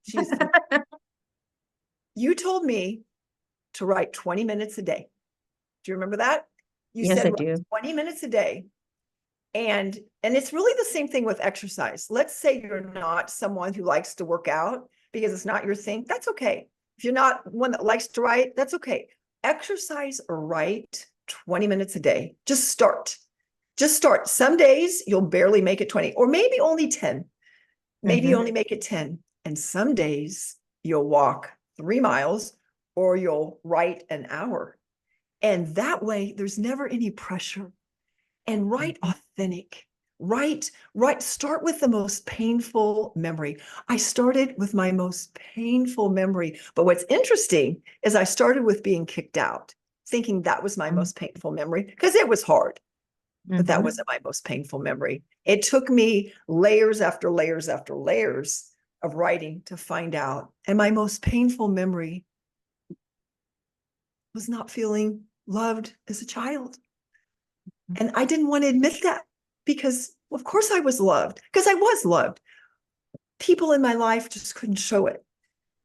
You told me to write 20 minutes a day. Do you remember that? You Yes, said I write do. 20 minutes a day. And it's really the same thing with exercise. Let's say you're not someone who likes to work out because it's not your thing. That's okay. If you're not one that likes to write, that's okay. Exercise or write 20 minutes a day. Just start. Just start. Some days you'll barely make it 20, or maybe only 10. Maybe you only make it 10. And some days you'll walk 3 miles or you'll write an hour. And that way there's never any pressure. And write authentic. Write, start with the most painful memory. I started with my most painful memory. But what's interesting is I started with being kicked out, thinking that was my most painful memory because it was hard. But that wasn't my most painful memory. It took me layers after layers after layers of writing to find out. And my most painful memory was not feeling loved as a child. And I didn't want to admit that because, of course, I was loved, because I was loved. People in my life just couldn't show it.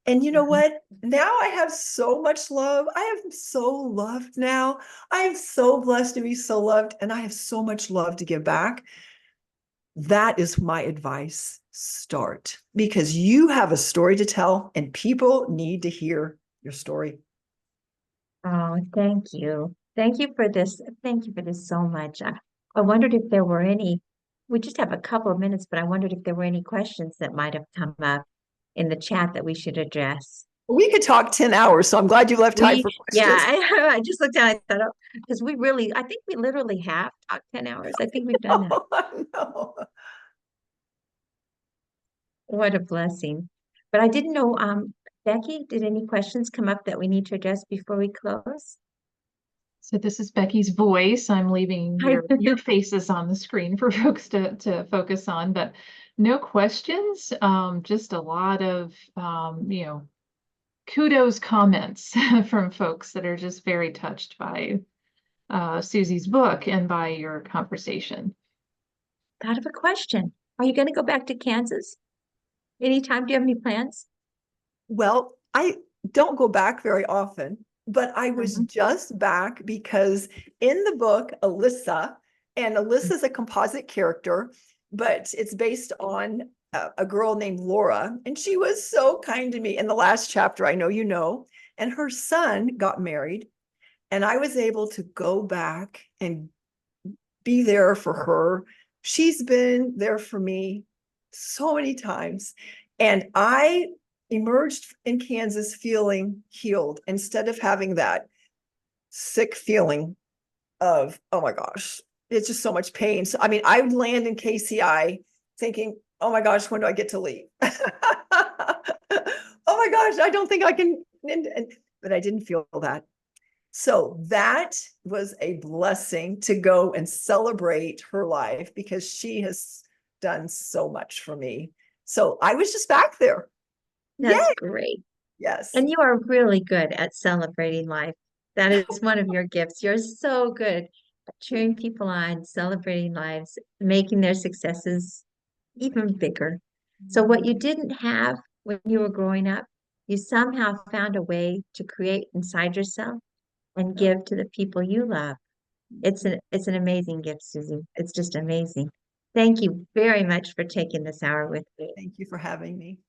And you know what? Now I have so much love. I am so loved now. I am so blessed to be so loved. And I have so much love to give back. That is my advice. Start, because you have a story to tell and people need to hear your story. Oh, thank you. Thank you for this. Thank you for this so much. I wondered if there were any, we just have a couple of minutes, but I wondered if there were any questions that might have come up in the chat that we should address. We could talk 10 hours, so I'm glad you left time for Yeah, questions. I just looked down, I thought, oh, because I think we literally have talked 10 hours. I think we've done that. Oh, no. What a blessing. But I didn't know, Becky, did any questions come up that we need to address before we close? So this is Becky's voice. I'm leaving your faces on the screen for folks to focus on, but no questions. Just a lot of kudos comments from folks that are just very touched by Susie's book and by your conversation. Thought of a question. Are you going to go back to Kansas anytime? Do you have any plans? Well, I don't go back very often, but I was just back because in the book, Alyssa, and Alyssa's a composite character, but it's based on a girl named Laura, and she was so kind to me in the last chapter, I know you know, and her son got married, and I was able to go back and be there for her. She's been there for me so many times, and I emerged in Kansas feeling healed instead of having that sick feeling of, oh my gosh, it's just so much pain. So, I mean, I would land in KCI thinking, oh my gosh, when do I get to leave? Oh my gosh, I don't think I can. But I didn't feel that. So that was a blessing to go and celebrate her life because she has done so much for me. So I was just back there. That's Yay! great. Yes. And you are really good at celebrating life. That is one of your gifts. You're so good at cheering people on, celebrating lives, making their successes even bigger. So what you didn't have when you were growing up, you somehow found a way to create inside yourself and give to the people you love. It's an amazing gift, Susie. It's just amazing. Thank you very much for taking this hour with me. Thank you for having me.